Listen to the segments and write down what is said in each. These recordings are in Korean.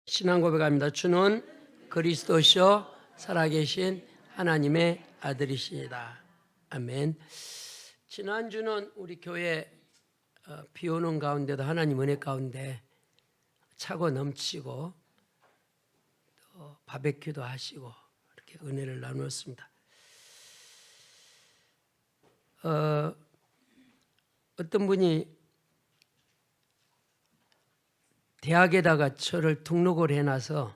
신앙 고백합니다. 주는 그리스도시요 살아계신 하나님의 아들이시다. 아멘. 지난주는 우리 교회 비 오는 가운데도 하나님 은혜 가운데 차고 넘치고 또 바베큐도 하시고 이렇게 은혜를 나누었습니다. 어떤 분이 대학에다가 저를 등록을 해놔서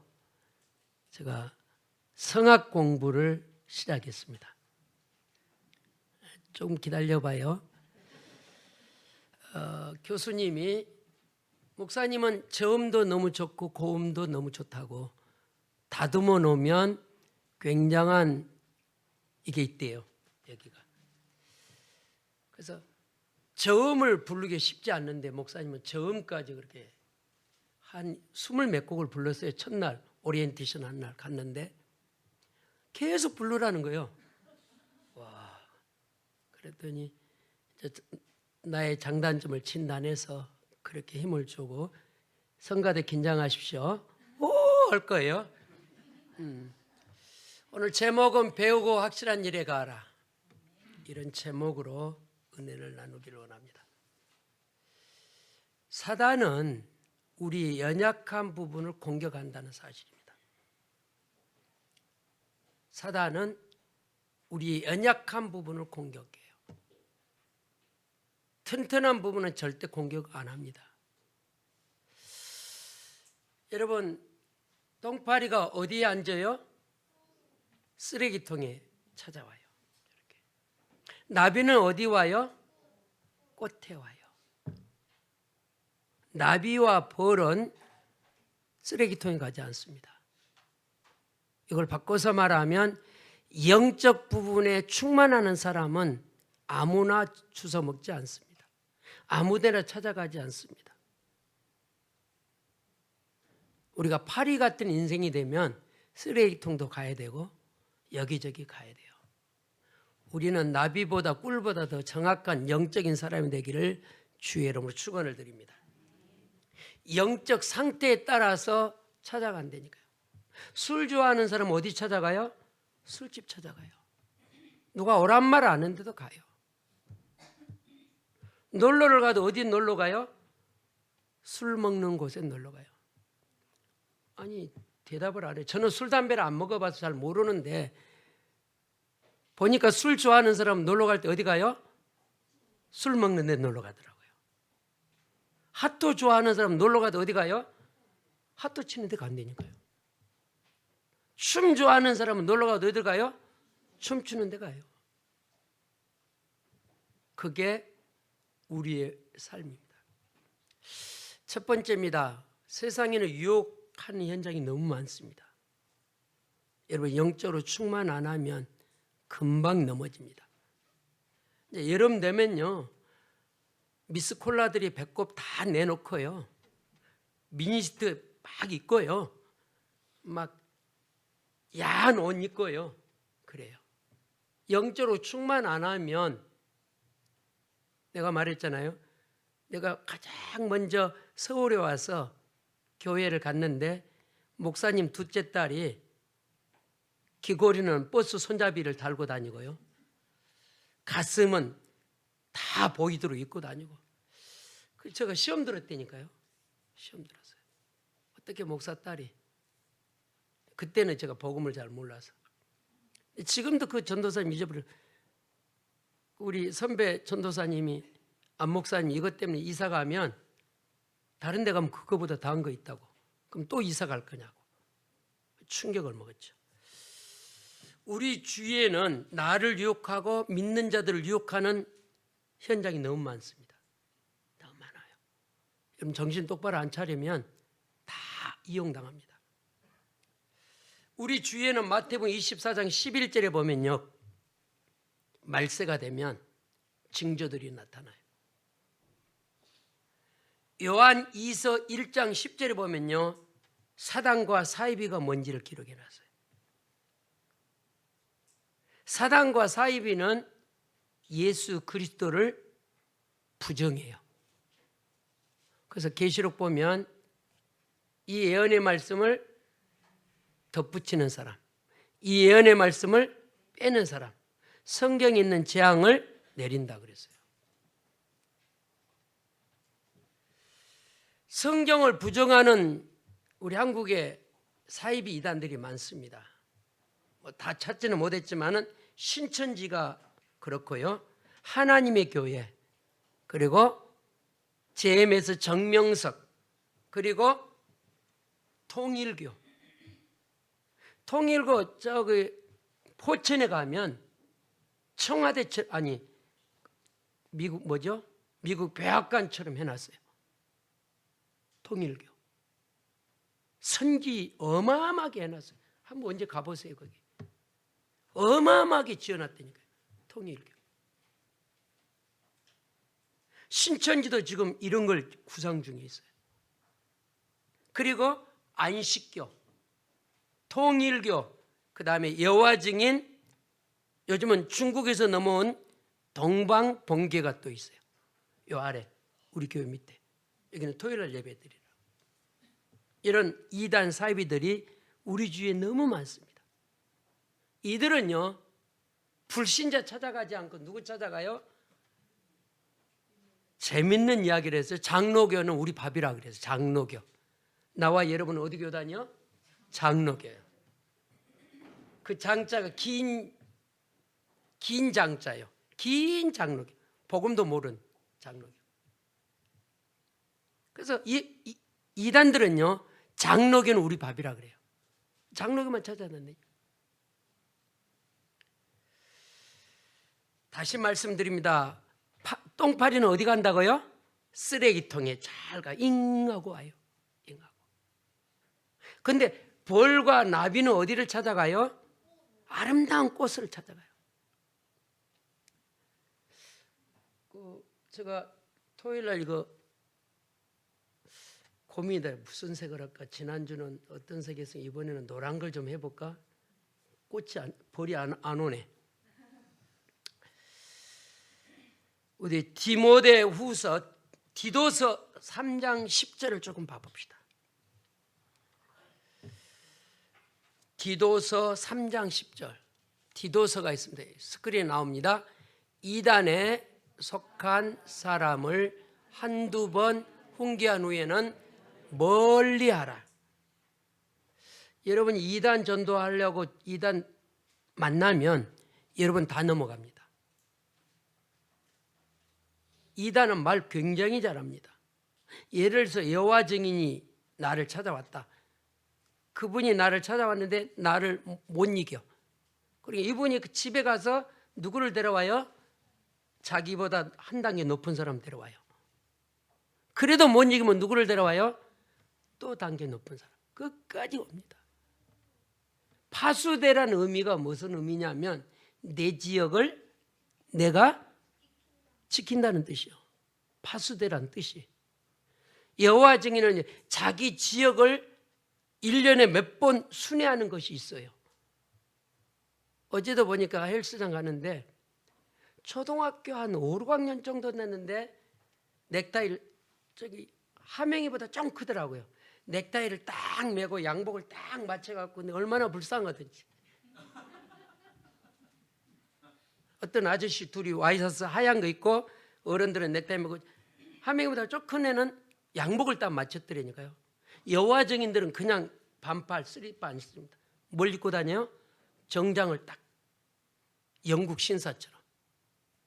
제가 성악 공부를 시작했습니다. 조금 기다려봐요. 교수님이 목사님은 저음도 너무 좋고 고음도 너무 좋다고 다듬어 놓으면 굉장한 이게 있대요. 여기가. 그래서 저음을 부르기 쉽지 않는데 목사님은 저음까지 그렇게 한 20몇 곡을 불렀어요. 첫날 오리엔테이션 한 날 갔는데 계속 부르라는 거예요. 와, 그랬더니 나의 장단점을 진단해서 그렇게 힘을 주고 성가대 긴장하십시오. 오! 할 거예요. 오늘 제목은 배우고 확실한 일에 가라. 이런 제목으로 은혜를 나누기를 원합니다. 사단은 우리 연약한 부분을 공격한다는 사실입니다. 사단은 우리 연약한 부분을 공격해요. 튼튼한 부분은 절대 공격 안 합니다. 여러분, 똥파리가 어디에 앉아요? 쓰레기통에 찾아와요. 이렇게. 나비는 어디 와요? 꽃에 와요. 나비와 벌은 쓰레기통에 가지 않습니다. 이걸 바꿔서 말하면 영적 부분에 충만하는 사람은 아무나 주워 먹지 않습니다. 아무데나 찾아가지 않습니다. 우리가 파리 같은 인생이 되면 쓰레기통도 가야 되고 여기저기 가야 돼요. 우리는 나비보다 꿀보다 더 정확한 영적인 사람이 되기를 주의 이름으로 축원을 드립니다. 영적 상태에 따라서 찾아간다니까요. 술 좋아하는 사람 어디 찾아가요? 술집 찾아가요. 누가 오란 말 안 하는데도 가요. 놀러를 가도 어디 놀러 가요? 술 먹는 곳에 놀러 가요. 아니 대답을 안 해요. 저는 술 담배를 안 먹어봐서 잘 모르는데 보니까 술 좋아하는 사람 놀러 갈 때 어디 가요? 술 먹는 데 놀러 가더라고요. 핫도 좋아하는 사람 놀러 가도 어디 가요? 핫도 치는 데 간다니까요. 춤 좋아하는 사람은 놀러 가도 어디 가요? 춤추는 데 가요. 그게 우리의 삶입니다. 첫 번째입니다. 세상에는 유혹하는 현장이 너무 많습니다. 여러분 영적으로 충만 안 하면 금방 넘어집니다. 이제 여름 되면요. 미스콜라들이 배꼽 다 내놓고요. 미니스트 막 입고요. 막 야한 옷 입고요. 그래요. 영적으로 충만 안 하면 내가 말했잖아요. 내가 가장 먼저 서울에 와서 교회를 갔는데 목사님 둘째 딸이 귀걸이는 버스 손잡이를 달고 다니고요. 가슴은 다 보이도록 입고 다니고. 제가 시험 들었다니까요. 시험 들었어요. 어떻게 목사 딸이. 그때는 제가 복음을 잘 몰라서. 지금도 그 전도사님 잊어버려. 우리 선배 전도사님이 안 목사님 이것 때문에 이사 가면 다른 데 가면 그거보다 더한 거 있다고. 그럼 또 이사 갈 거냐고. 충격을 먹었죠. 우리 주위에는 나를 유혹하고 믿는 자들을 유혹하는 현장이 너무 많습니다. 너무 많아요. 여러분 정신 똑바로 안 차리면 다 이용당합니다. 우리 주위에는 마태복음 24장 11절에 보면요. 말세가 되면 징조들이 나타나요. 요한 2서 1장 10절에 보면요. 사단과 사이비가 뭔지를 기록해놨어요. 사단과 사이비는 예수 그리스도를 부정해요. 그래서 계시록 보면 이 예언의 말씀을 덧붙이는 사람, 이 예언의 말씀을 빼는 사람, 성경에 있는 재앙을 내린다 그랬어요. 성경을 부정하는 우리 한국에 사이비 이단들이 많습니다. 다 찾지는 못했지만은 신천지가 그렇고요, 하나님의 교회, 그리고 JMS 정명석, 그리고 통일교 저기 포천에 가면 청와대 아니 미국 뭐죠? 미국 백악관처럼 해놨어요. 통일교 선기 어마어마하게 해놨어요. 한번 언제 가보세요. 거기 어마어마하게 지어놨다니까요. 통일교. 신천지도 지금 이런 걸 구상 중에 있어요. 그리고 안식교, 통일교, 그 다음에 여호와 증인, 요즘은 중국에서 넘어온 동방봉계가 또 있어요. 요 아래 우리 교회 밑에. 여기는 토요일날 예배 드리라. 이런 이단 사이비들이 우리 주위에 너무 많습니다. 이들은요, 불신자 찾아가지 않고 누구 찾아가요? 재밌는 이야기를 해서 장로교는 우리 밥이라 그래서 장로교. 나와 여러분은 어디 교 다녀? 장로교예요. 그 장자가 긴 장자요. 긴 장로교. 복음도 모르는 장로교. 그래서 이단들은요, 장로교는 우리 밥이라 그래요. 장로교만 찾아놨네. 다시 말씀드립니다. 똥파리는 어디 간다고요? 쓰레기통에 잘 가. 잉하고 와요. 잉하고. 근데 벌과 나비는 어디를 찾아가요? 아름다운 꽃을 찾아가요. 제가 토요일날 이거 고민이다. 무슨 색을 할까? 지난주는 어떤 색에서 이번에는 노란 걸 좀 해볼까? 벌이 안 오네. 우리 디도서 3장 10절을 조금 봐봅시다. 디도서 3장 10절. 디도서가 있습니다. 스크린에 나옵니다. 이단에 속한 사람을 한두 번 훈계한 후에는 멀리하라. 여러분 이단 전도하려고 이단 만나면 여러분 다 넘어갑니다. 이단은 말 굉장히 잘합니다. 예를 들어서 여호와 증인이 나를 찾아왔다. 그분이 나를 찾아왔는데 나를 못 이겨. 그러니까 이분이 그 집에 가서 누구를 데려와요? 자기보다 한 단계 높은 사람 데려와요. 그래도 못 이기면 누구를 데려와요? 또 단계 높은 사람. 끝까지 옵니다. 파수대라는 의미가 무슨 의미냐면 내 지역을 내가 지킨다는 뜻이요. 파수대라는 뜻이. 여호와 증인은 자기 지역을 1년에 몇 번 순회하는 것이 있어요. 어제도 보니까 헬스장 가는데 초등학교 한 5, 6학년 정도 됐는데 넥타이를 저기 하명이보다 좀 크더라고요. 넥타이를 딱 메고 양복을 딱 맞춰갖고 얼마나 불쌍하든지. 어떤 아저씨 둘이 와이셔츠 하얀 거 입고 어른들은 넥타이 메고 하명이보다 좀 큰 애는 양복을 딱 맞췄더라니까요. 여호와 증인들은 그냥 반팔, 쓰리빠 안 입습니다. 뭘 입고 다녀요? 정장을 딱 영국 신사처럼.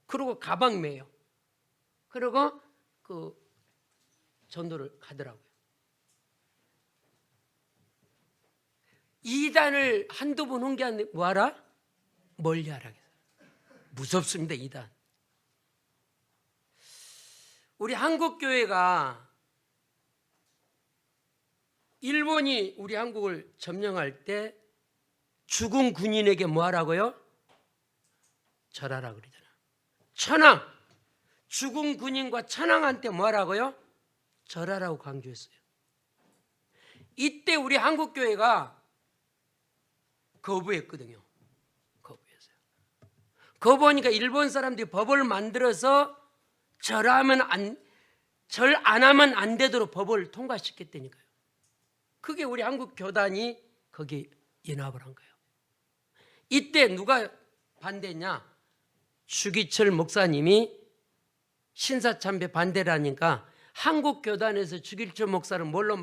그리고 가방 매요. 그리고 그 전도를 가더라고요. 이단을 한두 번 훈계한 뭐하라? 멀리하라. 무섭습니다. 이단. 우리 한국교회가 일본이 우리 한국을 점령할 때 죽은 군인에게 뭐하라고요? 절하라 그러잖아. 천황, 죽은 군인과 천황한테 뭐하라고요? 절하라고 강조했어요. 이때 우리 한국교회가 거부했거든요. 거부했어요. 거부하니까 일본 사람들이 법을 만들어서 절 안 하면 안 되도록 법을 통과시켰다니까요. 그게 우리 한국 교단이 거기에 연합을 한 거예요. 이때 누가 반대했냐? 주기철 목사님이 신사참배 반대를 하니까 한국 교단에서 주기철 목사를 뭘로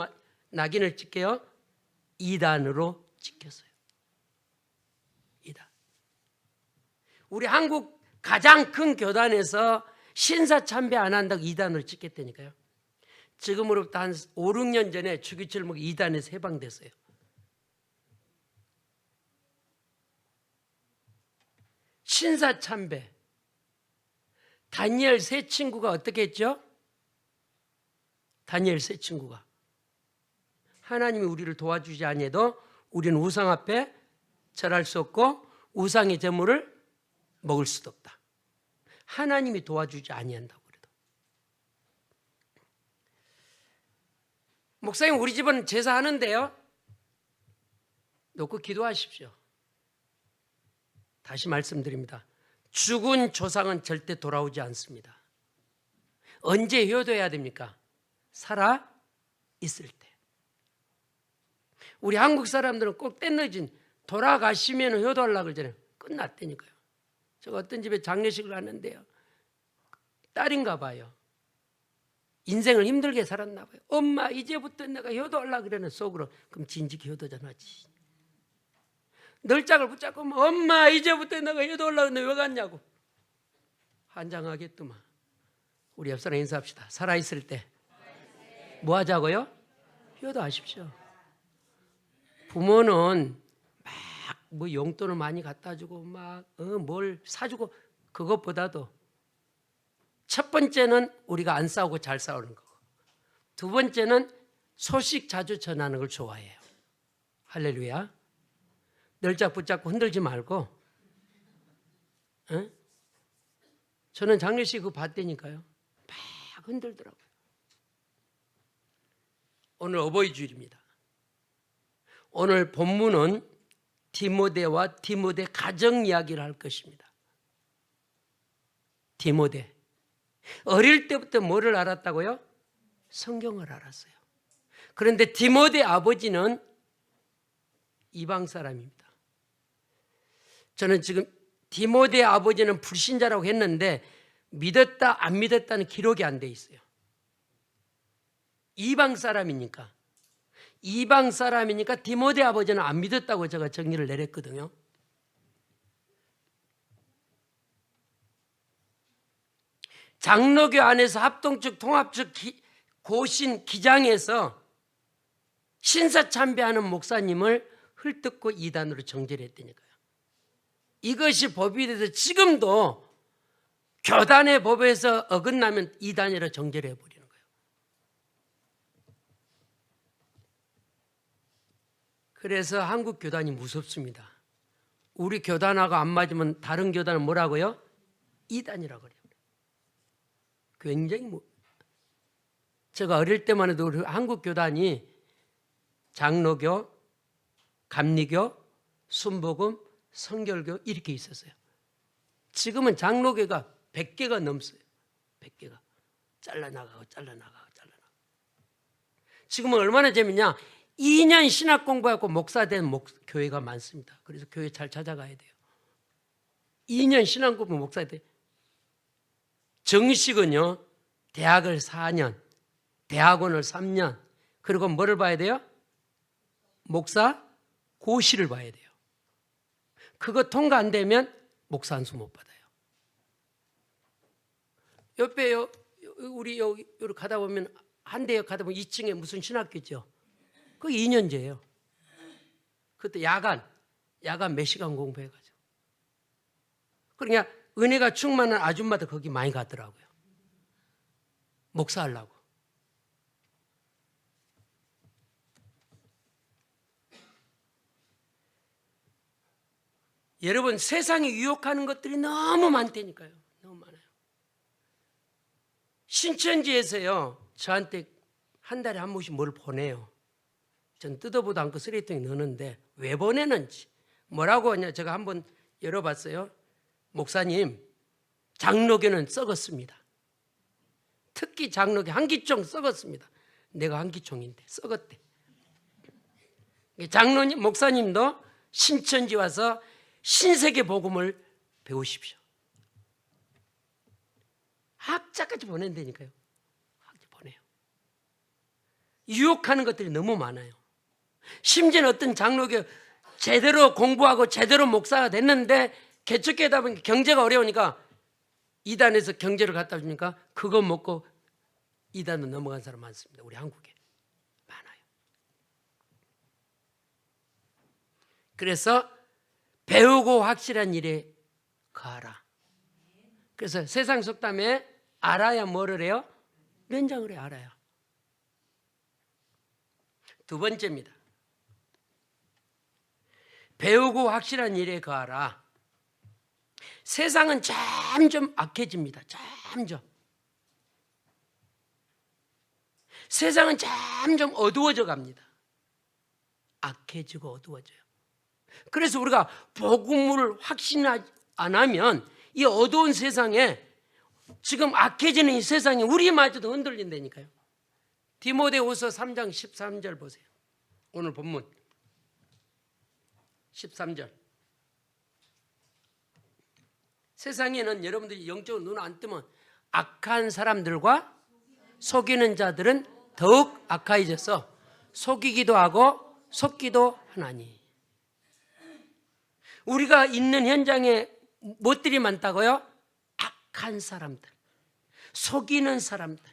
낙인을 찍게요? 이단으로 찍혔어요. 이단. 우리 한국 가장 큰 교단에서 신사참배 안 한다고 이단으로 찍혔다니까요. 지금으로부터 한 5, 6년 전에 주기철 목사 이단에서 해방됐어요. 신사참배. 다니엘 세 친구가 어떻게 했죠? 다니엘 세 친구가 하나님이 우리를 도와주지 아니해도 우리는 우상 앞에 절할 수 없고 우상의 제물을 먹을 수도 없다. 하나님이 도와주지 아니한다고 그래도. 목사님 우리 집은 제사하는데요. 놓고 기도하십시오. 다시 말씀드립니다. 죽은 조상은 절대 돌아오지 않습니다. 언제 효도해야 됩니까? 살아 있을 때. 우리 한국 사람들은 꼭 때늦은 돌아가시면 효도하려고 그러잖아요. 끝났다니까요. 제가 어떤 집에 장례식을 갔는데요. 딸인가 봐요. 인생을 힘들게 살았나 봐요. 엄마 이제부터 내가 효도하려고 그러는 속으로. 그럼 진즉 효도전하지. 널짝을 붙잡고 엄마 이제부터 내가 효도하려고 했는데 왜 갔냐고. 환장하겠더만. 우리 옆 사람 인사합시다. 살아있을 때 뭐 하자고요? 효도하십시오. 부모는 막 뭐 용돈을 많이 갖다 주고 막 뭘 사주고 그것보다도 첫 번째는 우리가 안 싸우고 잘 싸우는 거고 두 번째는 소식 자주 전하는 걸 좋아해요. 할렐루야. 널짝 붙잡고 흔들지 말고. 저는 장례식 그거 봤다니까요. 막 흔들더라고요. 오늘 어버이 주일입니다. 오늘 본문은 디모데와 디모데 가정 이야기를 할 것입니다. 디모데. 어릴 때부터 뭐를 알았다고요? 성경을 알았어요. 그런데 디모데 아버지는 이방 사람입니다. 저는 지금 디모데 아버지는 불신자라고 했는데 믿었다 안 믿었다는 기록이 안 돼 있어요. 이방 사람이니까 디모데 아버지는 안 믿었다고 제가 정리를 내렸거든요. 장로교 안에서 합동측 통합측 고신 기장에서 신사참배하는 목사님을 헐뜯고 이단으로 정죄를 했다니까요. 이것이 법이 돼서 지금도 교단의 법에서 어긋나면 이단이라 정죄를 해버리는 거예요. 그래서 한국 교단이 무섭습니다. 우리 교단하고 안 맞으면 다른 교단은 뭐라고요? 이단이라고 그래요. 굉장히 제가 어릴 때만 해도 우리 한국 교단이 장로교, 감리교, 순복음, 성결교 이렇게 있었어요. 지금은 장로교가 100개가 넘어요. 100개가. 잘라나가고. 지금은 얼마나 재밌냐. 2년 신학 공부하고 목사 된 교회가 많습니다. 그래서 교회 잘 찾아가야 돼요. 2년 신학 공부 목사 돼. 정식은요. 대학을 4년, 대학원을 3년, 그리고 뭐를 봐야 돼요? 목사 고시를 봐야 돼요. 그거 통과 안 되면 목사 안수 못 받아요. 옆에 우리 여기 가다 보면 한 대역 가다 보면 2층에 무슨 신학교죠. 그게 2년제예요. 그때 야간 몇 시간 공부해가지고. 그러니까 은혜가 충만한 아줌마들 거기 많이 가더라고요. 목사하려고. 여러분 세상이 유혹하는 것들이 너무 많다니까요. 너무 많아요. 신천지에서요. 저한테 한 달에 한 번씩 뭘 보내요. 전 뜯어보도 않고 쓰레기통에 넣는데 왜 보내는지 뭐라고 하냐. 제가 한번 열어봤어요. 목사님 장로교는 썩었습니다. 특히 장로교 한기총 썩었습니다. 내가 한기총인데 썩었대. 장로님, 목사님도 신천지 와서 신세계 복음을 배우십시오. 학자까지 보낸다니까요. 학자 보내요. 유혹하는 것들이 너무 많아요. 심지어는 어떤 장로교 제대로 공부하고 제대로 목사가 됐는데 개척교회다 보니까 경제가 어려우니까 이단에서 경제를 갖다 주니까 그거 먹고 이단으로 넘어간 사람 많습니다. 우리 한국에 많아요. 그래서 배우고 확실한 일에 가라. 그래서 세상 속담에 알아야 뭐를 해요? 면장을 해. 알아야. 두 번째입니다. 배우고 확실한 일에 가라. 세상은 점점 악해집니다. 점점. 세상은 점점 어두워져 갑니다. 악해지고 어두워져요. 그래서 우리가 복음을 확신 안 하면 이 어두운 세상에 지금 악해지는 이 세상이 우리마저도 흔들린다니까요. 디모데후서 3장 13절 보세요. 오늘 본문 13절. 세상에는 여러분들이 영적으로 눈 안 뜨면 악한 사람들과 속이는 자들은 더욱 악해져서 속이기도 하고 속기도 하나니. 우리가 있는 현장에 무엇들이 많다고요? 악한 사람들, 속이는 사람들,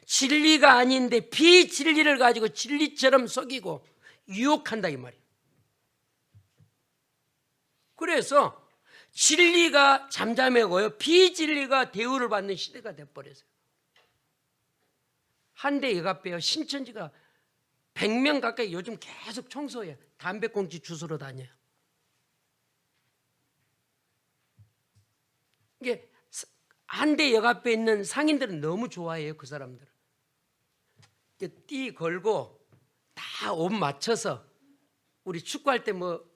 진리가 아닌데 비진리를 가지고 진리처럼 속이고 유혹한다 이 말이에요. 그래서 진리가 잠잠하고요, 비진리가 대우를 받는 시대가 돼버렸어요. 한대 여갑배요 신천지가 100명 가까이 요즘 계속 청소해요. 담배꽁초 주스러 다녀요. 이게 한대 여갑배에 있는 상인들은 너무 좋아해요. 그 사람들은 띠 걸고 다 옷 맞춰서, 우리 축구할 때 뭐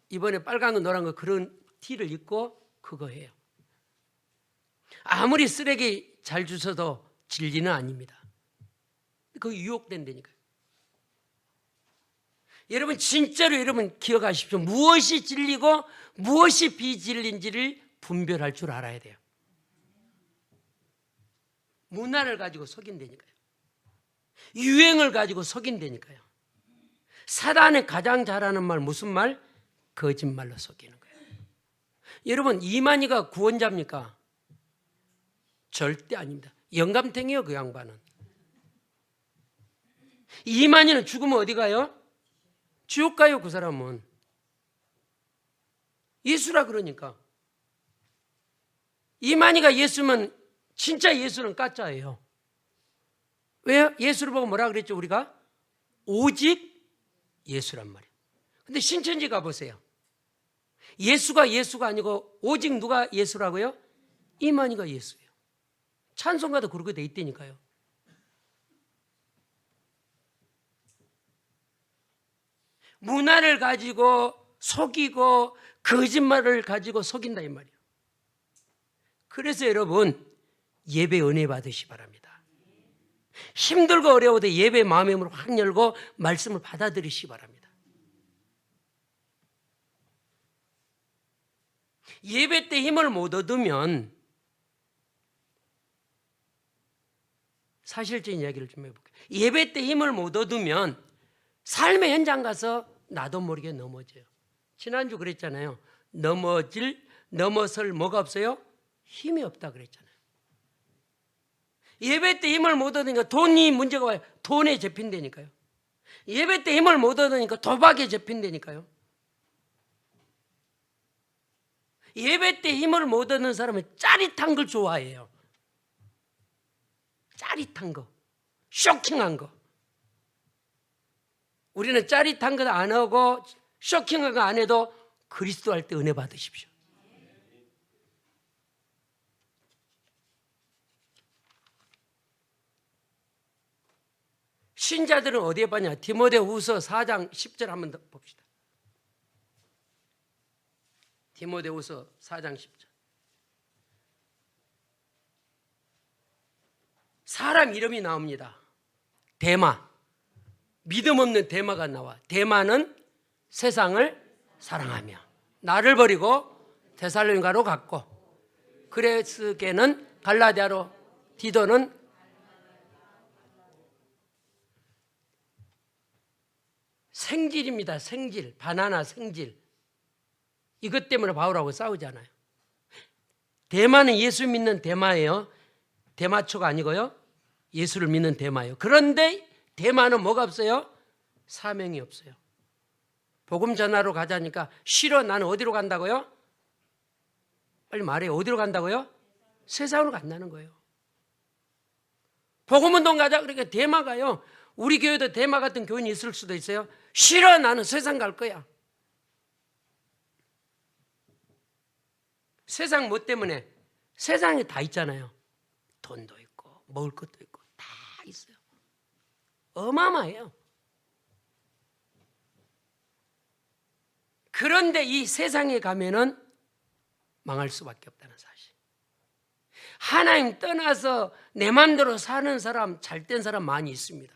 이번에 빨간 거 노란 거 그런 티를 입고 그거 해요. 아무리 쓰레기 잘 주셔도 진리는 아닙니다. 그 유혹된다니까요. 여러분 진짜로 여러분 기억하십시오. 무엇이 진리고 무엇이 비진리인지를 분별할 줄 알아야 돼요. 문화를 가지고 속인다니까요. 유행을 가지고 속인다니까요. 사단이 가장 잘하는 말 무슨 말? 거짓말로 속이는 거예요. 여러분 이만희가 구원자입니까? 절대 아닙니다. 영감탱이에요. 그 양반은. 이만희는 죽으면 어디 가요? 지옥 가요. 그 사람은. 예수라 그러니까. 이만희가 예수면 진짜 예수는 가짜예요. 왜요? 예수를 보고 뭐라 그랬죠 우리가? 오직 예수란 말이에요. 근데 신천지 가보세요. 예수가 아니고 오직 누가 예수라고요? 이만희가 예수예요. 찬송가도 그렇게 돼 있다니까요. 문화를 가지고 속이고 거짓말을 가지고 속인다 이 말이에요. 그래서 여러분 예배 은혜 받으시 바랍니다. 힘들고 어려워도 예배 마음의 문을 확 열고 말씀을 받아들이시 바랍니다. 예배 때 힘을 못 얻으면, 사실적인 이야기를 좀 해볼게요. 예배 때 힘을 못 얻으면 삶의 현장 가서 나도 모르게 넘어져요. 지난주 그랬잖아요. 넘어설 뭐가 없어요? 힘이 없다 그랬잖아요. 예배 때 힘을 못 얻으니까 돈이 문제가 와요. 돈에 잡힌다니까요. 예배 때 힘을 못 얻으니까 도박에 잡힌다니까요. 예배 때 힘을 못 얻는 사람은 짜릿한 걸 좋아해요. 짜릿한 거, 쇼킹한 거. 우리는 짜릿한 것 안 하고 쇼킹한 거 안 해도 그리스도 할 때 은혜 받으십시오. 신자들은 어디에 봤냐? 디모데후서 4장 10절 한번 더 봅시다. 디모데후서 4장 10절. 사람 이름이 나옵니다. 데마. 믿음 없는 데마가 나와. 데마는 세상을 사랑하며 나를 버리고 데살로니가로 갔고, 그레스게는 갈라디아로, 디도는 생질입니다. 생질, 바나나 생질. 이것 때문에 바울하고 싸우잖아요. 데마는 예수 믿는 데마예요. 데마초가 아니고요, 예수를 믿는 데마예요. 그런데 데마는 뭐가 없어요? 사명이 없어요. 복음 전하러 가자니까 싫어. 나는 어디로 간다고요? 빨리 말해요. 어디로 간다고요? 세상으로 간다는 거예요. 복음운동 가자. 그러니까 데마가요, 우리 교회도 데마 같은 교인이 있을 수도 있어요. 싫어. 나는 세상 갈 거야. 세상 뭐 때문에? 세상에 다 있잖아요. 돈도 있고 먹을 것도 있고 다 있어요. 어마어마해요. 그런데 이 세상에 가면은 망할 수밖에 없다는 사실. 하나님 떠나서 내 마음대로 사는 사람, 잘된 사람 많이 있습니다.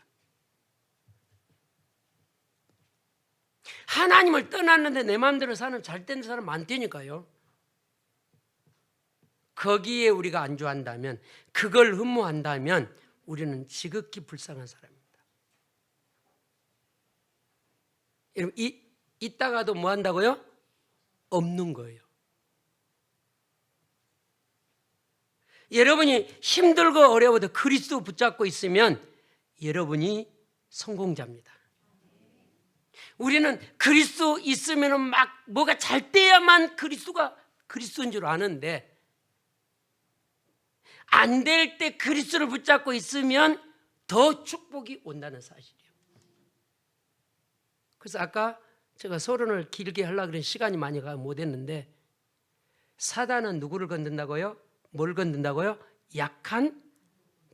하나님을 떠났는데 내 마음대로 사는 잘된 사람 많다니까요. 거기에 우리가 안주한다면, 그걸 흠모한다면 우리는 지극히 불쌍한 사람입니다. 여러분, 있다가도 뭐 한다고요? 없는 거예요. 여러분이 힘들고 어려워도 그리스도 붙잡고 있으면 여러분이 성공자입니다. 우리는 그리스도 있으면 막 뭐가 잘 돼야만 그리스도인 줄 아는데, 안 될 때 그리스도를 붙잡고 있으면 더 축복이 온다는 사실이에요. 그래서 아까 제가 서론을 길게 하려고 그런 시간이 많이 가 못했는데, 사단은 누구를 건든다고요? 뭘 건든다고요? 약한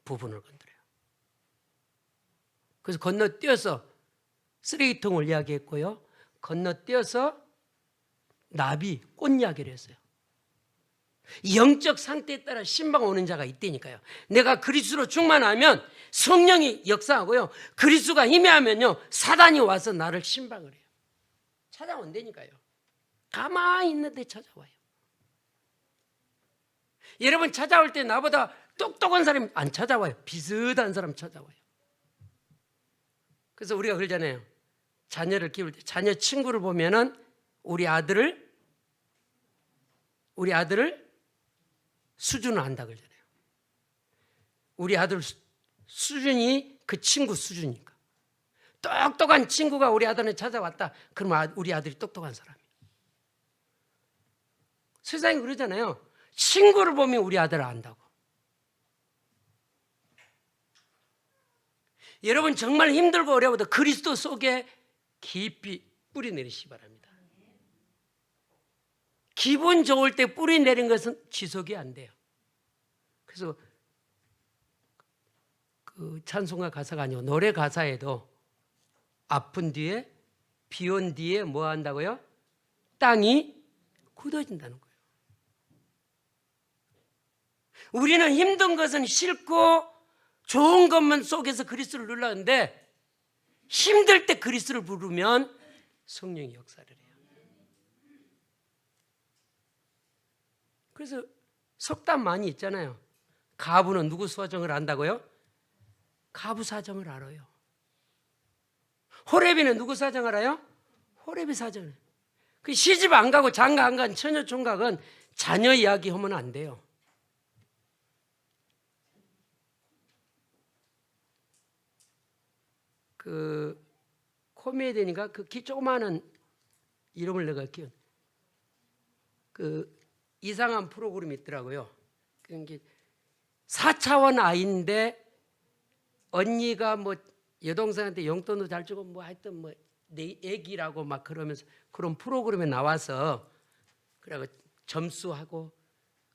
부분을 건드려요. 그래서 건너뛰어서 쓰레기통을 이야기했고요, 건너뛰어서 나비, 꽃 이야기를 했어요. 영적 상태에 따라 신방 오는 자가 있다니까요. 내가 그리스도로 충만하면 성령이 역사하고요, 그리스도가 희미하면요, 사단이 와서 나를 신방을 해요. 찾아온다니까요. 가만히 있는데 찾아와요. 여러분, 찾아올 때 나보다 똑똑한 사람이 안 찾아와요. 비슷한 사람 찾아와요. 그래서 우리가 그러잖아요. 자녀를 키울 때 자녀 친구를 보면은 우리 아들을 수준을 안다 그러잖아요. 우리 아들 수준이 그 친구 수준이니까. 똑똑한 친구가 우리 아들한테 찾아왔다. 그러면 우리 아들이 똑똑한 사람이에요. 세상이 그러잖아요. 친구를 보면 우리 아들을 안다고. 여러분, 정말 힘들고 어려워도 그리스도 속에 깊이 뿌리 내리시기 바랍니다. 기분 좋을 때 뿌리 내린 것은 지속이 안 돼요. 그래서 그 찬송가 가사가 아니고 노래 가사에도 아픈 뒤에, 비 온 뒤에 뭐 한다고요? 땅이 굳어진다는 거예요. 우리는 힘든 것은 싫고 좋은 것만 속에서 그리스도를 누르는데, 힘들 때 그리스도를 부르면 성령이 역사를 해요. 그래서 속담 많이 있잖아요. 가부는 누구 사정을 안다고요? 가부 사정을 알아요. 호레비는 누구 사정을 알아요? 호레비 사정을. 그 시집 안 가고 장가 안 간 처녀 총각은 자녀 이야기 하면 안 돼요. 그 코미디니까 그 조그마한 이름을 내가 기억. 그 이상한 프로그램이 있더라고요. 그게 4차원 아이인데 언니가 뭐 여동생한테 용돈도 잘 주고 뭐 하여튼 뭐 내 애기라고 막 그러면서 그런 프로그램에 나와서 그래고 점수하고,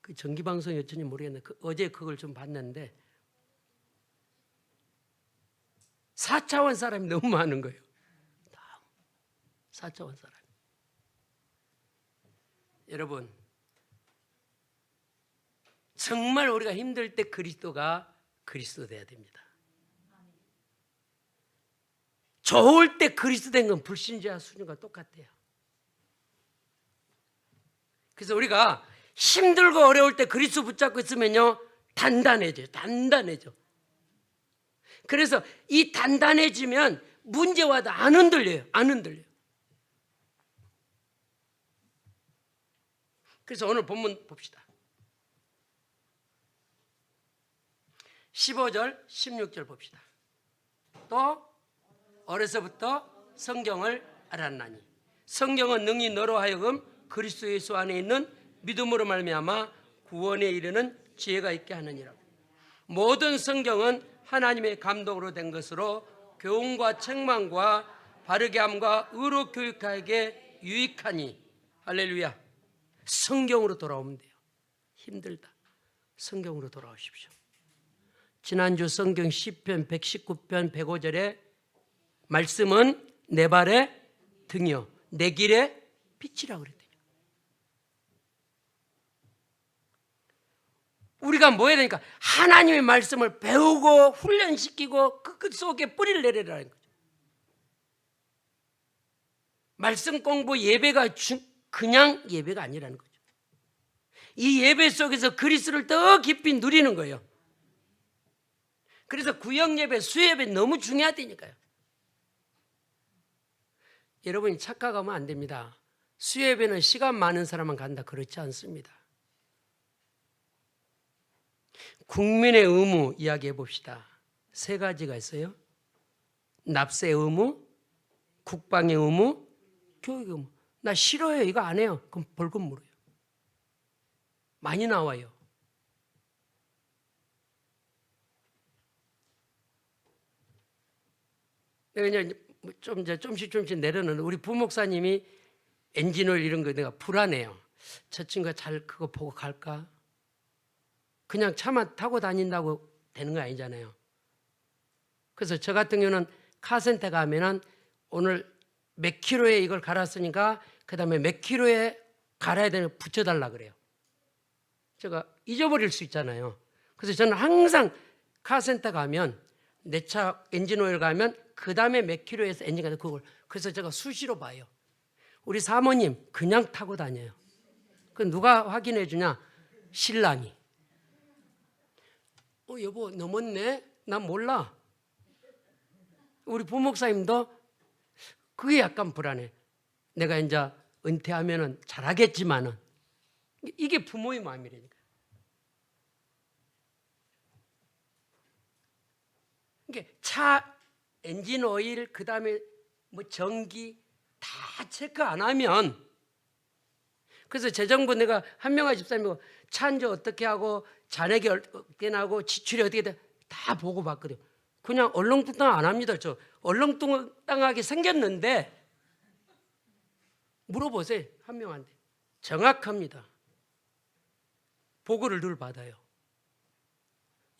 그 정기방송이었는지 모르겠는데 어제 그걸 좀 봤는데 4차원 사람이 너무 많은 거예요. 4차원 사람. 여러분, 정말 우리가 힘들 때 그리스도가 그리스도 돼야 됩니다. 좋을 때 그리스도 된 건 불신자 수준과 똑같아요. 그래서 우리가 힘들고 어려울 때 그리스도 붙잡고 있으면요, 단단해져요. 단단해져. 그래서 이 단단해지면 문제 와도 안 흔들려요. 안 흔들려요. 그래서 오늘 본문 봅시다. 15절, 16절 봅시다. 또 어려서부터 성경을 알았나니 성경은 능히 너로 하여금 그리스도 예수 안에 있는 믿음으로 말미암아 구원에 이르는 지혜가 있게 하느니라. 모든 성경은 하나님의 감동으로 된 것으로 교훈과 책망과 바르게 함과 의로 교육하게 유익하니. 할렐루야. 성경으로 돌아오면 돼요. 힘들다. 성경으로 돌아오십시오. 지난주 성경 시편 119편 105절에 말씀은 내 발의 등이요 내 길의 빛이라고 그랬대요. 우리가 뭐 해야 되니까 하나님의 말씀을 배우고 훈련시키고 그 속에 뿌리를 내리라는 거죠. 말씀 공부 예배가 그냥 예배가 아니라는 거죠. 이 예배 속에서 그리스도를 더 깊이 누리는 거예요. 그래서 구역 예배, 수요 예배 너무 중요하다니까요. 여러분이 착각하면 안 됩니다. 수요 예배는 시간 많은 사람만 간다, 그렇지 않습니다. 국민의 의무 이야기해 봅시다. 세 가지가 있어요. 납세 의무, 국방의 의무, 교육 의무. 나 싫어요, 이거 안 해요. 그럼 벌금 물어요. 많이 나와요. 내가 이제 좀씩 내려놓는 우리 부목사님이 엔진오일 이런 거 내가 불안해요. 저 친구가 잘 그거 보고 갈까? 그냥 차만 타고 다닌다고 되는 거 아니잖아요. 그래서 저 같은 경우는 카센터 가면은 오늘 몇 킬로에 이걸 갈았으니까 그 다음에 몇 킬로에 갈아야 되는 붙여달라 그래요. 제가 잊어버릴 수 있잖아요. 그래서 저는 항상 카센터 가면 내 차 엔진오일 가면 그 다음에 몇 킬로에서 엔진 가서 그걸 그래서 제가 수시로 봐요. 우리 사모님 그냥 타고 다녀요. 그 누가 확인해 주냐? 신랑이. 여보 넘었네? 난 몰라. 우리 부목사님도 그게 약간 불안해. 내가 이제 은퇴하면은 잘하겠지만은 이게 부모의 마음이라니까. 이게 차 엔진 오일 그 다음에 뭐 전기 다 체크 안 하면 그래서 재정부 내가 한명아 집사님이고 차 이제 어떻게 하고 잔액이 어떻게 나고 지출이 어떻게 돼 다 보고 봤거든요. 그냥 얼렁뚱땅 안 합니다. 저 얼렁뚱땅하게 생겼는데 물어보세요. 한명한테 정확합니다. 보고를 늘 받아요.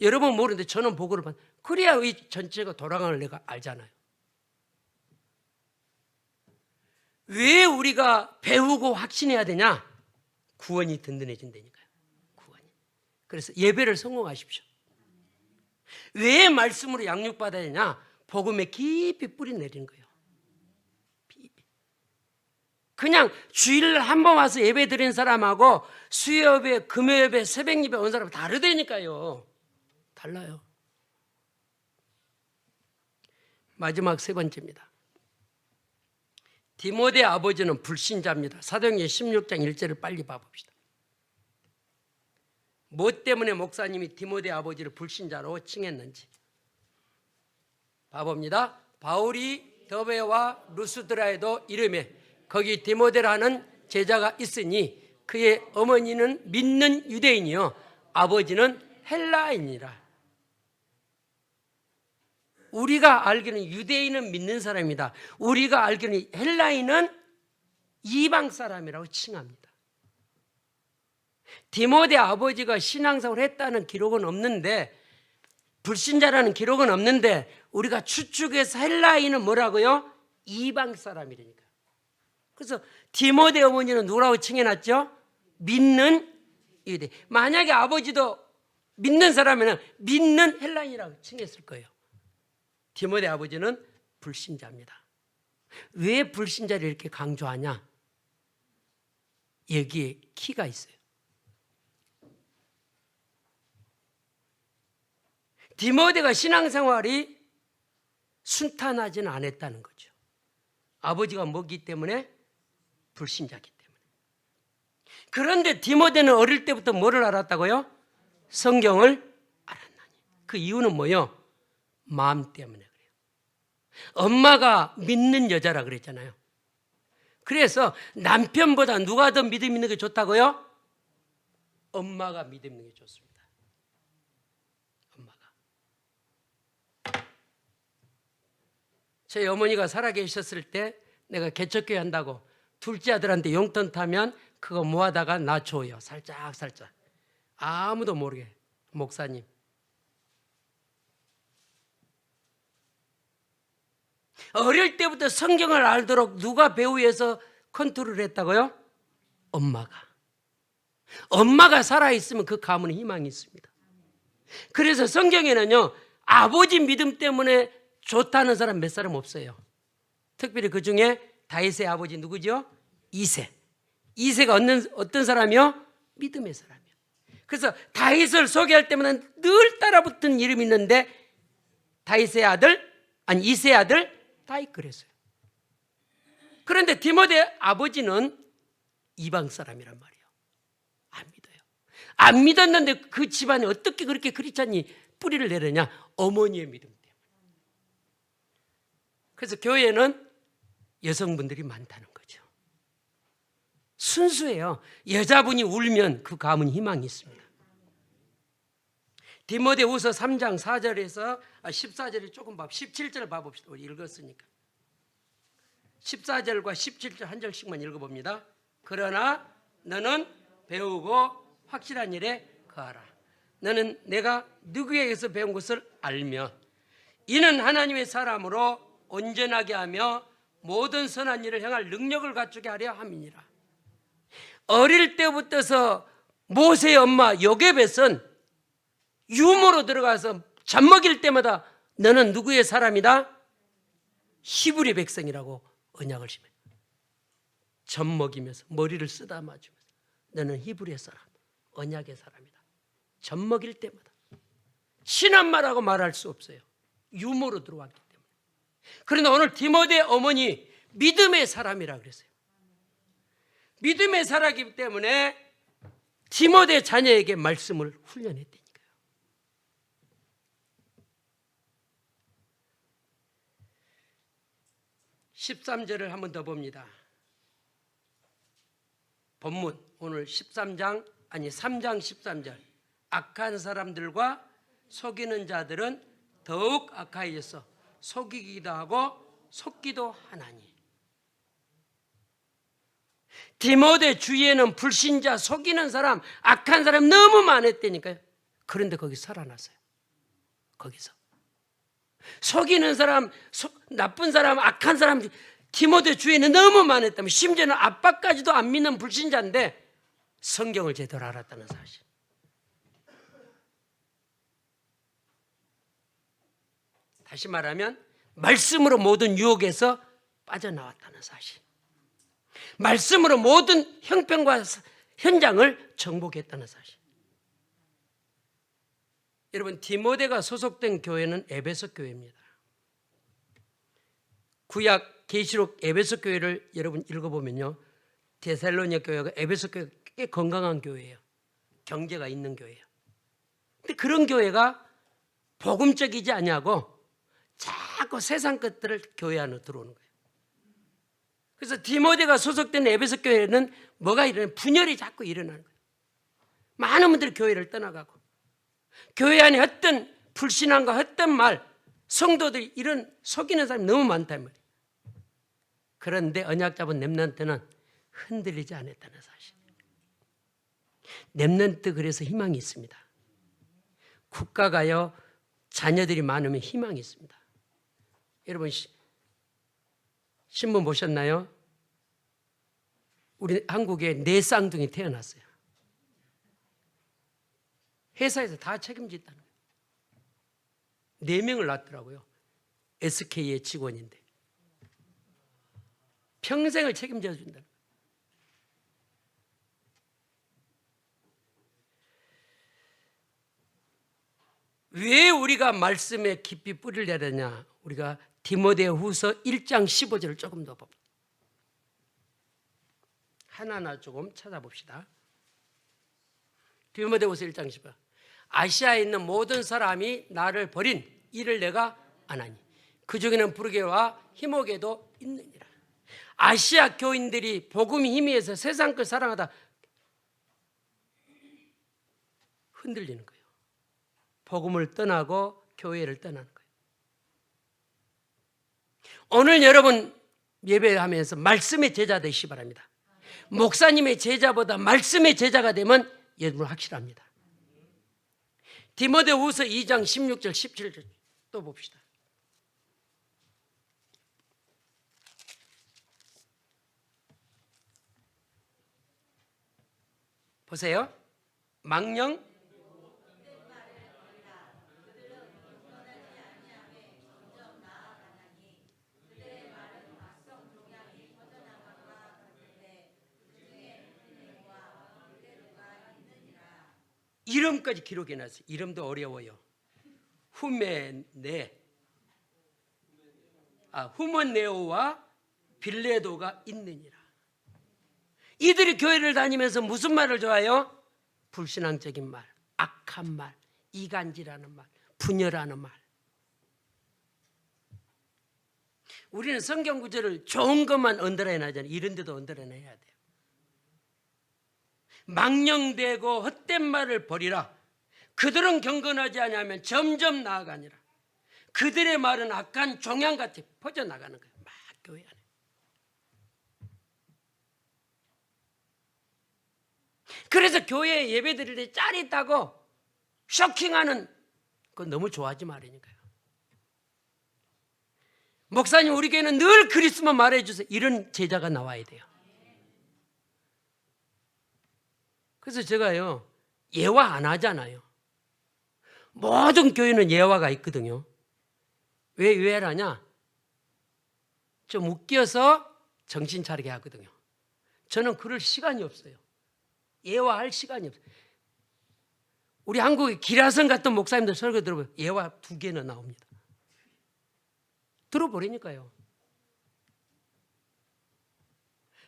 여러분 모르는데 저는 보고를 받아요. 그래야 이 전체가 돌아가는 걸 내가 알잖아요. 왜 우리가 배우고 확신해야 되냐? 구원이 든든해진다니까요. 구원이. 그래서 예배를 성공하십시오. 왜 말씀으로 양육받아야 되냐? 복음에 깊이 뿌리 내리는 거예요. 그냥 주일 한 번 와서 예배 드린 사람하고 수요 예배, 금요 예배, 새벽 예배 온 사람 다르다니까요. 달라요. 마지막 세 번째입니다. 디모데 아버지는 불신자입니다. 사도행전 16장 1절을 빨리 봐봅시다. 뭐 때문에 목사님이 디모데 아버지를 불신자로 칭했는지 봐봅니다. 바울이 더베와 루스드라에도 이름에 거기 디모데라는 제자가 있으니 그의 어머니는 믿는 유대인이요 아버지는 헬라인이라. 우리가 알기는 유대인은 믿는 사람이다. 우리가 알기는 헬라인은 이방 사람이라고 칭합니다. 디모데 아버지가 신앙생활을 했다는 기록은 없는데 불신자라는 기록은 없는데 우리가 추측해서 헬라인은 뭐라고요? 이방 사람이라니까. 그래서 디모데 어머니는 누구라고 칭해놨죠? 믿는 유대. 만약에 아버지도 믿는 사람이면 믿는 헬라인이라고 칭했을 거예요. 디모데 아버지는 불신자입니다. 왜 불신자를 이렇게 강조하냐? 여기에 키가 있어요. 디모데가 신앙생활이 순탄하지는 않았다는 거죠. 아버지가 뭐기 때문에? 불신자기 때문에. 그런데 디모데는 어릴 때부터 뭐를 알았다고요? 성경을 알았나니. 그 이유는 뭐예요? 마음 때문에 그래요. 엄마가 믿는 여자라 그랬잖아요. 그래서 남편보다 누가 더 믿음 있는 게 좋다고요? 엄마가 믿음 있는 게 좋습니다. 엄마가. 저희 어머니가 살아계셨을 때 내가 개척교회 한다고 둘째 아들한테 용돈 타면 그거 모아다가 나 줘요. 살짝. 아무도 모르게. 목사님. 어릴 때부터 성경을 알도록 누가 배우에서 컨트롤 했다고요? 엄마가 살아있으면 그 가문에 희망이 있습니다. 그래서 성경에는요, 아버지 믿음 때문에 좋다는 사람 몇 사람 없어요. 특별히 그 중에 다윗의 아버지 누구죠? 이새. 이새가 어떤 사람이요? 믿음의 사람이요. 그래서 다윗을 소개할 때마다 늘 따라붙은 이름이 있는데 이새의 아들 다윗 그랬어요. 그런데 디모데 아버지는 이방 사람이란 말이에요. 안 믿어요. 안 믿었는데 그 집안에 어떻게 그렇게 크리스찬이 뿌리를 내리냐? 어머니의 믿음 때문에. 그래서 교회에는 여성분들이 많다는 거죠. 순수해요. 여자분이 울면 그 가문이 희망이 있습니다. 디모데후서 3장 4절에서 14절에 조금 17절 봐봅시다. 우리 읽었으니까. 14절과 17절 한 절씩만 읽어봅니다. 그러나 너는 배우고 확실한 일에 거하라. 너는 내가 누구에게서 배운 것을 알며 이는 하나님의 사람으로 온전하게 하며 모든 선한 일을 행할 능력을 갖추게 하려 함이니라. 어릴 때부터서 모세의 엄마 요게벳은 유모로 들어가서 젖 먹일 때마다 너는 누구의 사람이다? 히브리 백성이라고 언약을 심해. 젖 먹이면서 머리를 쓰다마주면서 너는 히브리의 사람, 언약의 사람이다. 젖 먹일 때마다 신한말하고 말할 수 없어요. 유모로 들어왔기 때문에. 그런데 오늘 디모데 어머니 믿음의 사람이라 그랬어요. 믿음의 사람이기 때문에 디모데 자녀에게 말씀을 훈련했다니까요. 13절을 한 번 더 봅니다. 본문 오늘 3장 13절. 악한 사람들과 속이는 자들은 더욱 악하여서 속이기도 하고 속기도 하나니. 디모데 주위에는 불신자, 속이는 사람, 악한 사람 너무 많았다니까요. 그런데 거기 살아났어요. 거기서 속이는 사람, 나쁜 사람, 악한 사람 디모데 주위에는 너무 많았다면 심지어는 아빠까지도 안 믿는 불신자인데 성경을 제대로 알았다는 사실. 다시 말하면 말씀으로 모든 유혹에서 빠져나왔다는 사실. 말씀으로 모든 형편과 현장을 정복했다는 사실. 여러분, 디모데가 소속된 교회는 에베소 교회입니다. 구약 계시록 에베소 교회를 여러분 읽어보면요, 데살로니가 교회가 에베소 교회가 꽤 건강한 교회예요. 경제가 있는 교회예요. 근데 그런 교회가 복음적이지 않냐고 자꾸 세상 것들을 교회 안으로 들어오는 거예요. 그래서 디모데가 소속된 에베소 교회는 뭐가 일어나요? 분열이 자꾸 일어나는 거예요. 많은 분들이 교회를 떠나가고 교회 안에 어떤 불신앙과 어떤 말, 성도들이 이런 속이는 사람이 너무 많단 말이에요. 그런데 언약 잡은 렘넌트는 흔들리지 않았다는 사실. 렘넌트 그래서 희망이 있습니다. 국가가요, 자녀들이 많으면 희망이 있습니다. 여러분 신문 보셨나요? 우리 한국에 4쌍둥이 태어났어요. 회사에서 다 책임졌다는 거예요. 4명을 낳더라고요. SK의 직원인데 평생을 책임져 준다. 왜 우리가 말씀에 깊이 뿌리를 내야 되냐? 우리가 디모데후서 1장 15절을 조금 더 봅니다. 하나하나 조금 찾아봅시다. 디모데후서 1장 15절. 아시아에 있는 모든 사람이 나를 버린 이를 내가 아나니 그 중에는 부르게와 히모게도 있느니라. 아시아 교인들이 복음이 희미해서 세상 걸 사랑하다 흔들리는 거예요. 복음을 떠나고 교회를 떠나는 거예요. 오늘 여러분 예배하면서 말씀의 제자 되시기 바랍니다. 목사님의 제자보다 말씀의 제자가 되면 여러분 확실합니다. 디모데후서 2장 16절 17절 또 봅시다. 보세요. 망령 이름까지 기록해놨어요. 이름도 어려워요. 후메네오와 빌레도가 있느니라. 이들이 교회를 다니면서 무슨 말을 좋아해요? 불신앙적인 말, 악한 말, 이간질하는 말, 분열하는 말. 우리는 성경 구절을 좋은 것만 언더라인하잖아요. 이런 데도 언더라인해야 돼요. 망령되고 헛된 말을 버리라. 그들은 경건하지 아니하면 점점 나아가니라. 그들의 말은 악한 종양같이 퍼져나가는 거예요. 막 교회 안에. 그래서 교회에 예배 드릴 때 짜릿하고 쇼킹하는 그건 너무 좋아하지 말라니까요. 목사님 우리 교회는 늘 그리스도만 말해주세요. 이런 제자가 나와야 돼요. 그래서 제가요 예화 안 하잖아요. 모든 교회는 예화가 있거든요. 왜 예화하냐? 좀 웃겨서 정신 차리게 하거든요. 저는 그럴 시간이 없어요. 예화할 시간이 없어요. 우리 한국의 기라성 같은 목사님들 설교 들어보면 예화 2개나 나옵니다. 들어보라니까요.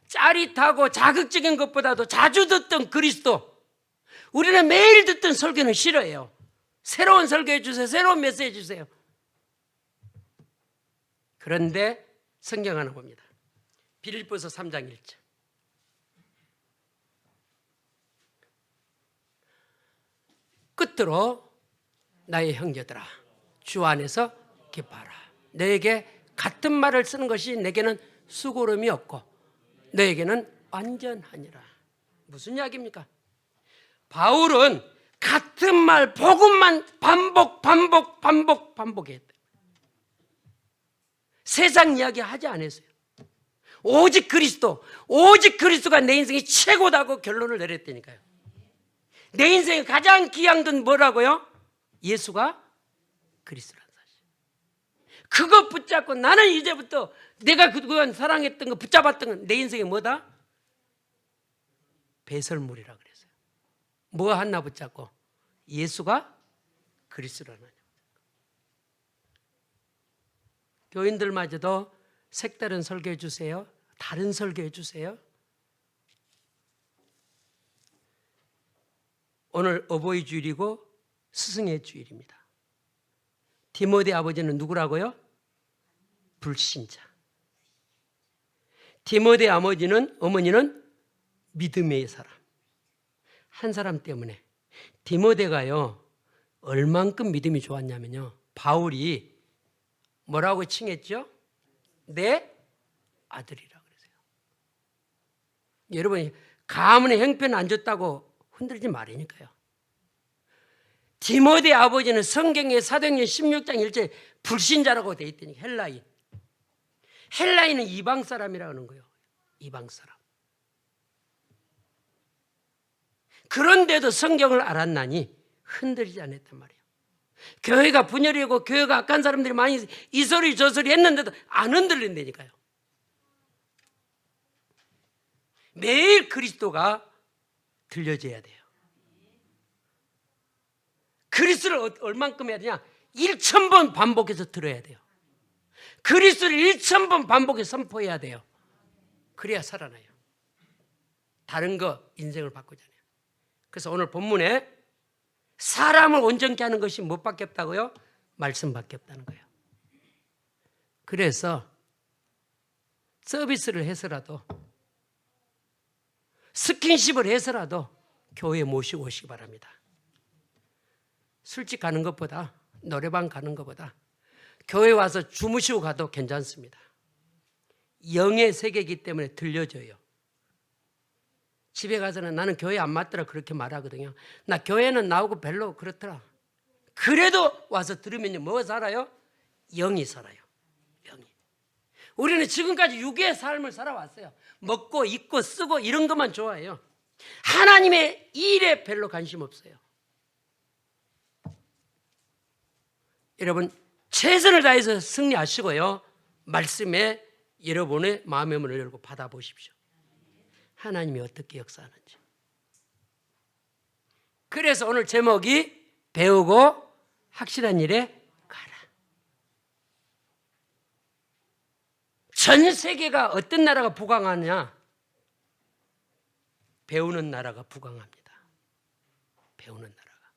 짜릿하고 자극적인 것보다도 자주 듣던 그리스도, 우리는 매일 듣던 설교는 싫어해요. 새로운 설교해 주세요. 새로운 메시지 주세요. 그런데 성경 하나 봅니다. 빌립보서 3장 1절. 끝으로 나의 형제들아 주 안에서 기뻐하라. 너에게 같은 말을 쓰는 것이 내게는 수고름이 없고 너에게는 완전하니라. 무슨 이야기입니까? 바울은 같은 말 복음만 반복했대. 세상 이야기 하지 않았어요. 오직 그리스도가 내 인생이 최고다고 결론을 내렸다니까요. 내 인생에 가장 귀한 건 뭐라고요? 예수가 그리스도라는 사실. 그거 붙잡고 나는 이제부터 내가 그동안 사랑했던 거 붙잡았던 건 내 인생에 뭐다? 배설물이라 그랬어요. 뭐 하나 붙잡고? 예수가 그리스도라는. 교인들마저도 색다른 설교해 주세요. 다른 설교해 주세요. 오늘 어버이 주일이고 스승의 주일입니다. 디모데 아버지는 누구라고요? 불신자. 디모데 어머니는 믿음의 사람. 한 사람 때문에. 디모데가요 얼만큼 믿음이 좋았냐면요, 바울이 뭐라고 칭했죠? 내 아들이라 그랬어요. 여러분이 가문의 형편 안 줬다고 흔들지 말으니까요. 디모데 아버지는 성경의 사도행전 16장 1절에 불신자라고 되어 있더니 헬라인은 이방 사람이라고 하는 거예요. 이방 사람. 그런데도 성경을 알았나니 흔들리지 않았단 말이에요. 교회가 분열이고 교회가 악한 사람들이 많이 이 소리 저 소리 했는데도 안 흔들린다니까요. 매일 그리스도가 들려져야 돼요. 그리스도를 얼만큼 해야 되냐? 1000번 반복해서 들어야 돼요. 그리스도를 1000번 반복해서 선포해야 돼요. 그래야 살아나요. 다른 거 인생을 바꾸잖아요. 그래서 오늘 본문에 사람을 온전케 하는 것이 무엇밖에 없다고요? 말씀밖에 없다는 거예요. 그래서 서비스를 해서라도 스킨십을 해서라도 교회에 모시고 오시기 바랍니다. 술집 가는 것보다 노래방 가는 것보다 교회 와서 주무시고 가도 괜찮습니다. 영의 세계이기 때문에 들려줘요. 집에 가서는 나는 교회 안 맞더라 그렇게 말하거든요. 나 교회는 나오고 별로 그렇더라. 그래도 와서 들으면요 뭐가 살아요? 영이 살아요. 영이. 우리는 지금까지 육의 삶을 살아왔어요. 먹고 입고 쓰고 이런 것만 좋아해요. 하나님의 일에 별로 관심 없어요. 여러분 최선을 다해서 승리하시고요. 말씀에 여러분의 마음의 문을 열고 받아보십시오. 하나님이 어떻게 역사하는지. 그래서 오늘 제목이 배우고 확실한 일에 가라. 전 세계가 어떤 나라가 부강하느냐? 배우는 나라가 부강합니다. 배우는 나라가.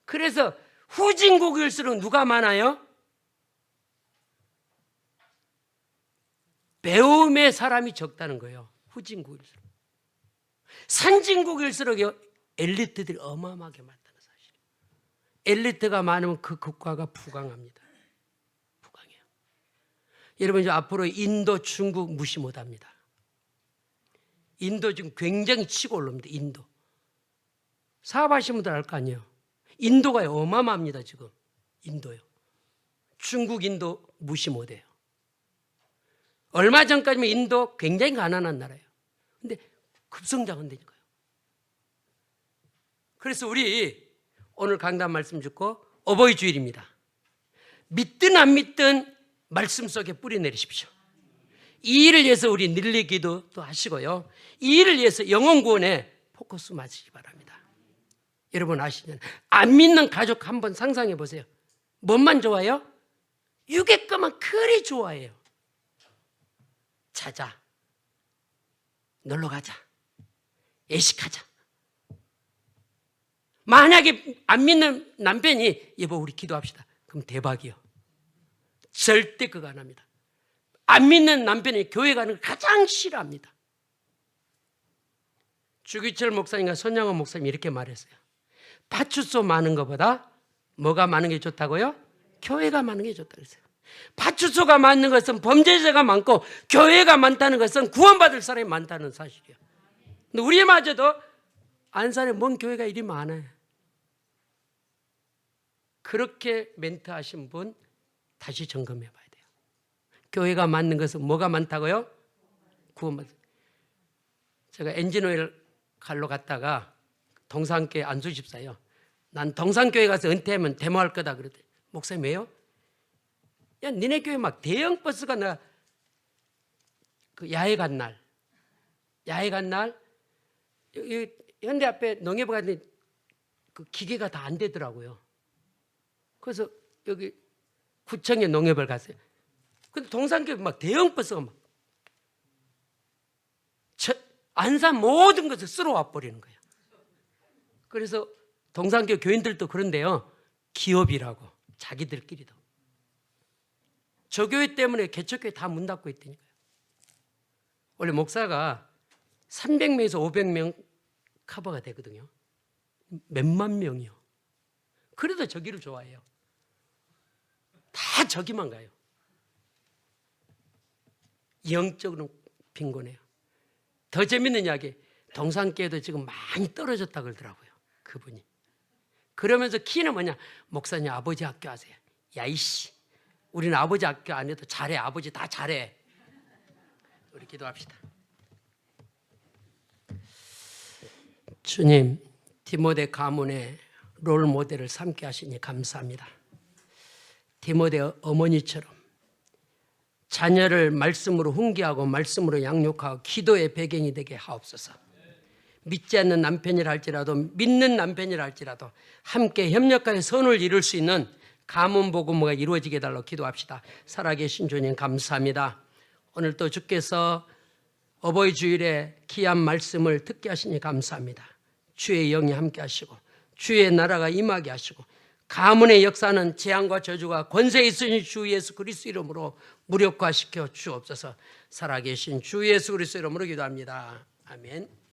그래서 후진국일수록 누가 많아요? 배움의 사람이 적다는 거예요. 후진국일수록. 선진국일수록 엘리트들이 어마어마하게 많다는 사실이에요. 엘리트가 많으면 그 국가가 부강합니다. 부강해요. 여러분 이제 앞으로 인도, 중국 무시 못합니다. 인도 지금 굉장히 치고 올라옵니다. 인도. 사업하시는 분들 알 거 아니에요. 인도가 어마어마합니다. 지금 인도요. 중국, 인도 무시 못해요. 얼마 전까지면 인도 굉장히 가난한 나라예요. 근데 급성장한다니까요. 그래서 우리 오늘 강단 말씀 듣고 어버이 주일입니다. 믿든 안 믿든 말씀 속에 뿌리 내리십시오. 이 일을 위해서 우리 늘리 기도도 하시고요. 이 일을 위해서 영혼 구원에 포커스 맞추시기 바랍니다. 여러분 아시잖아요. 안 믿는 가족 한번 상상해 보세요. 뭔만 좋아요? 육의 것만 그리 좋아해요. 자자, 놀러 가자, 예식하자. 만약에 안 믿는 남편이 여보 우리 기도합시다. 그럼 대박이요. 절대 그거 안 합니다. 안 믿는 남편이 교회 가는 걸 가장 싫어합니다. 주기철 목사님과 손양원 목사님이 이렇게 말했어요. 파출소 많은 것보다 뭐가 많은 게 좋다고요? 교회가 많은 게 좋다고 했어요. 파출소가 많은 것은 범죄자가 많고 교회가 많다는 것은 구원받을 사람이 많다는 사실이에요. 근데 우리마저도 안산에 뭔 교회가 이리 많아요. 그렇게 멘트하신 분 다시 점검해 봐야 돼요. 교회가 많은 것은 뭐가 많다고요? 구원받을. 제가 엔진오일 갈러 갔다가 동산교회 안수 집사요. 난 동산교회 가서 은퇴하면 데모할 거다 그러더니 목사님 왜요? 야, 니네 교회 막 대형 버스가 나 그 야외 간 날 여기 현대 앞에 농협에 갔더니 그 기계가 다 안 되더라고요. 그래서 여기 구청에 농협을 갔어요. 근데 동산교회 막 대형 버스가 막 안산 모든 것을 쓸어와 버리는 거예요. 그래서 동산교회 교인들도 그런데요. 기업이라고 자기들끼리도. 저 교회 때문에 개척교회 다 문 닫고 있다니까요. 원래 목사가 300명에서 500명 커버가 되거든요. 몇만 명이요. 그래도 저기를 좋아해요. 다 저기만 가요. 영적으로 빈곤해요. 더 재밌는 이야기, 동산교회도 지금 많이 떨어졌다 그러더라고요. 그분이. 그러면서 키는 뭐냐? 목사님 아버지 학교 하세요. 야 이씨, 우리는 아버지 학교 안 해도 잘해. 아버지 다 잘해. 우리 기도합시다. 주님, 디모데 가문에 롤 모델을 삼게 하시니 감사합니다. 디모데 어머니처럼 자녀를 말씀으로 훈계하고 말씀으로 양육하고 기도의 배경이 되게 하옵소서. 믿지 않는 남편이라 할지라도 믿는 남편이라 할지라도 함께 협력하여 선을 이룰 수 있는 가문 복음화가 이루어지게 해달라고 기도합시다. 살아계신 주님 감사합니다. 오늘 또 주께서 어버이 주일에 귀한 말씀을 듣게 하시니 감사합니다. 주의 영이 함께 하시고 주의 나라가 임하게 하시고 가문의 역사는 재앙과 저주가 권세 있으신 주 예수 그리스도 이름으로 무력화시켜 주옵소서. 살아계신 주 예수 그리스도 이름으로 기도합니다. 아멘.